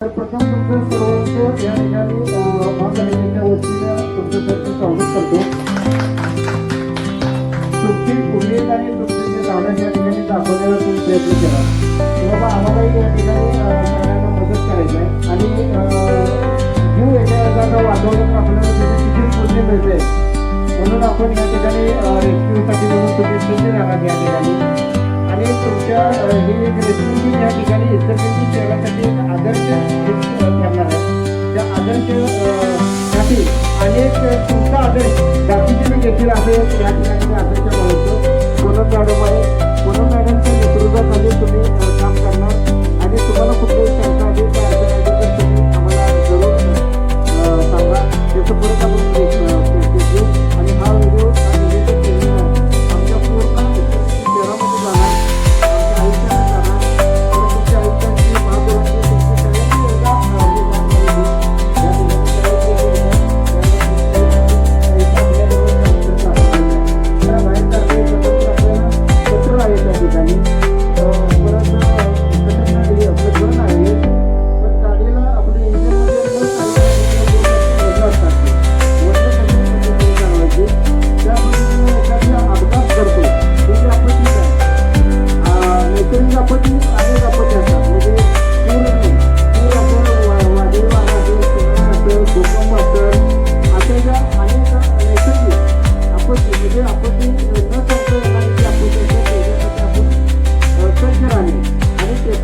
प्रथम तुमचं सर्वांचं या ठिकाणी महापालिकेच्या वतीनं तुमचं त्यांचं स्वागत करतो. तुमची उमेद आणि तुमचे जे धाडस या ठिकाणी दाखवण्याचा तुम्ही प्रयत्न केला की बाबा आम्हालाही या ठिकाणी सगळ्यांना मदत करायची आहे आणि जीव याच्या वातावरण आपल्याला त्याची किती पुण्य मिळते म्हणून आपण या ठिकाणी रेस्क्यूसाठी म्हणून तुम्ही सज्ज राहणार या ठिकाणी. आणि तुमच्या ही एक रेस्क्यू या ठिकाणी इतरही सेवासाठी एक आदर्श करणार आहे. त्या आदर्श साठी अनेक तुमचा आदर्श बाकीचे घेतील असे या ठिकाणी आदर्श बनवतो. पूनम मॅडम आहे. पूनम मॅडमच्या नेतृत्वाखाली तुम्ही काम करणार आणि तुम्हाला कुठलीही शंका आली त्या अडचण आली तर तुम्ही आम्हाला जरूर सांगा. त्याचं परत आपण घेऊ आणि हा व्हिडिओ आमच्या पूर्ण शहरामध्ये जाणार.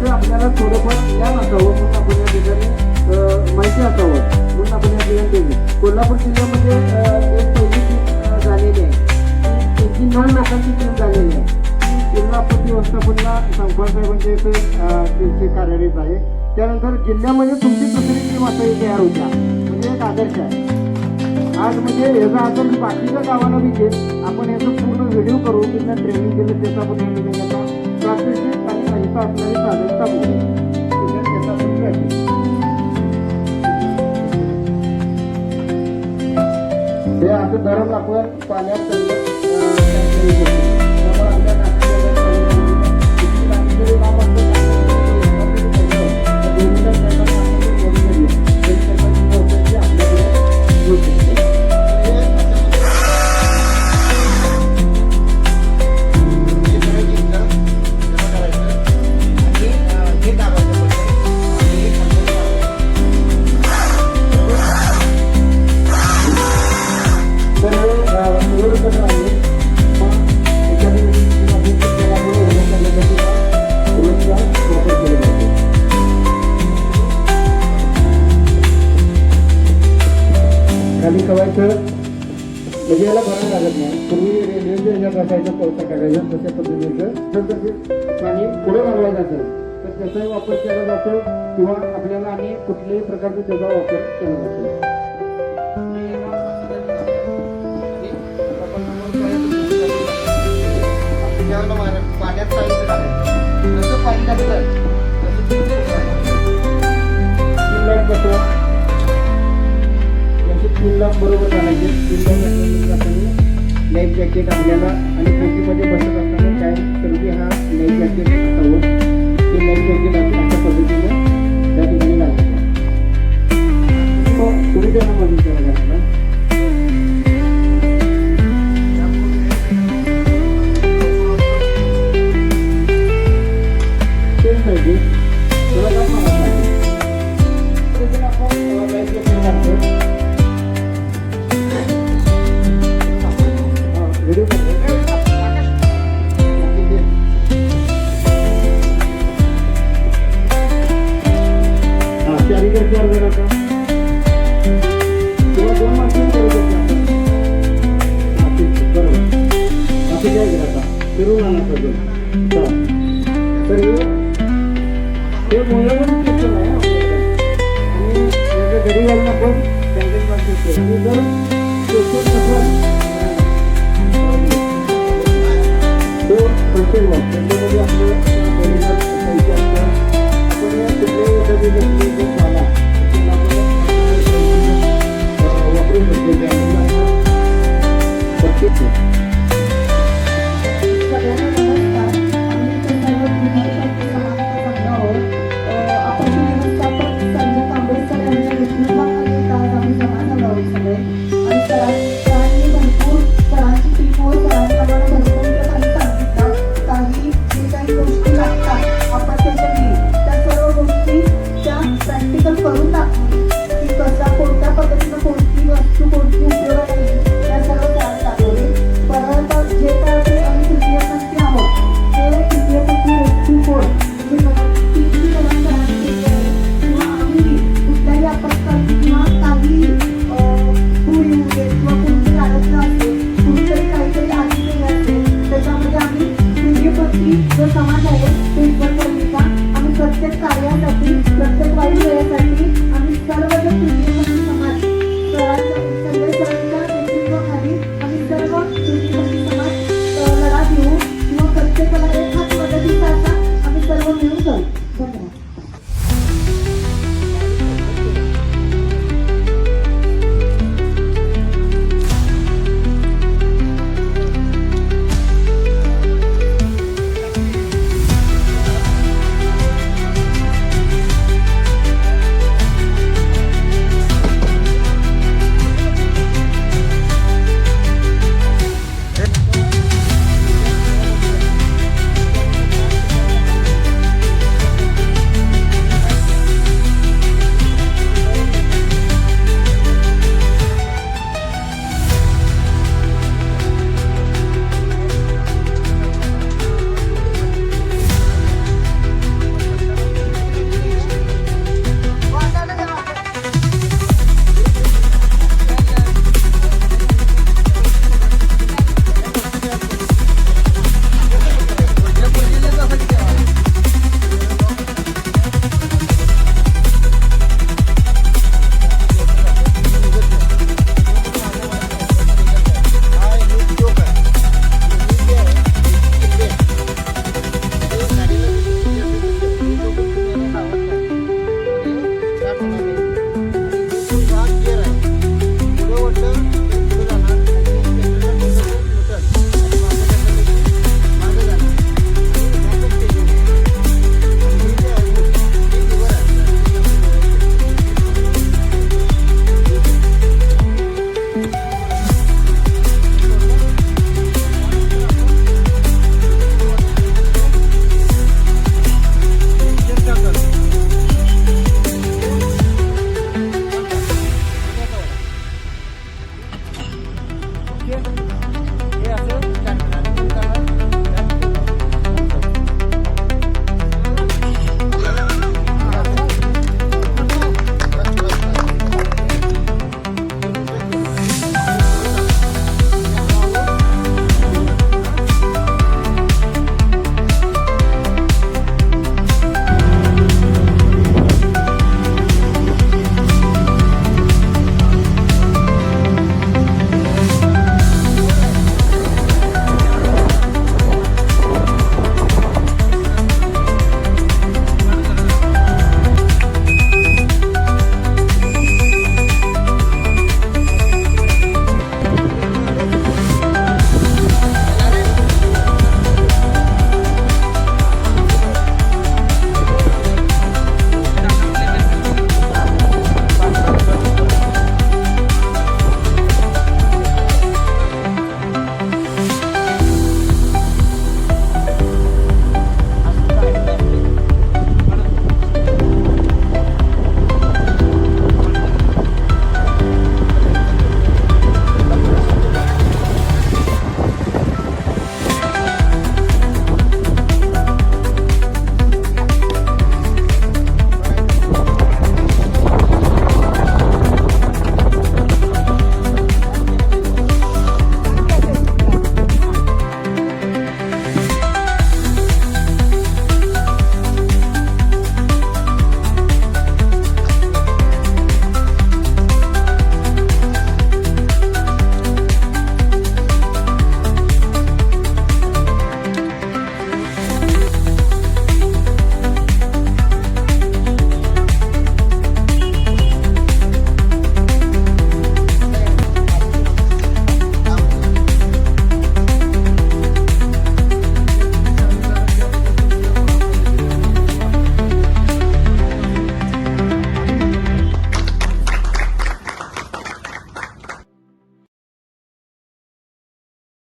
आपल्याला थोडंफार ज्ञान असावं म्हणून आपण या ठिकाणी माहिती असावं म्हणून आपण या ठिकाणी केली. कोल्हापूर जिल्ह्यामध्ये एक पहिली टीम झालेली आहे. त्याची 9 लोकांची टीम झालेली आहे. जिल्हा आपत्ती व्यवस्थापनला संपाल साहेबांच्या इथे त्यांचे कार्यरत आहे. त्यानंतर जिल्ह्यामध्ये तुमची दुसरी टीम आता तयार होत्या म्हणजे एक आदर्श आहे. आज म्हणजे याचा आदर्श बाकीच्या गावाला बी घेत आपण याचं पूर्ण व्हिडिओ करू त्यांना ट्रेनिंग केलं त्याचा आपण या ठिकाणी प्रात्यक्षिक आणि अहिंसा असणारी साधनता बोलू. हे असं धरण आपण पाण्यात खाली कवायचं म्हणजे याला भरायला लागत नाही. पूर्वी रेल्वेच्या ह्याच्यात असायचं कोळसा टाकायचं तशा पद्धतीचं जर त्याचे पाणी पुढे मागवायचं असेल तर त्याचाही वापर केला जातो किंवा आपल्याला आणि कुठल्याही प्रकारचा त्याचा वापर केला जातो. पाण्यात जसं पाणी लागलं तसं 3 लाख बरोबर चालायचे. 3 लाख लाईफ जॅकेट आपल्याला आणि खिडकीमध्ये बसत असताना काय तरी हा लाईफ जॅकेट असावं. ते लाईफ जॅकेट आपण अशा पद्धतीने त्या ठिकाणी लावायचं. पुढे त्यांना मदत करायला लागला. तेच पाहिजे तुला काय सांगायला पाहिजे आपण लाईफ जॅकेट घालतो. किंवा 2 माणसांनी करू शकतो. बरोबर असं काय करायचं फिरून आणा पाहिजे. तर हे मूल्यवान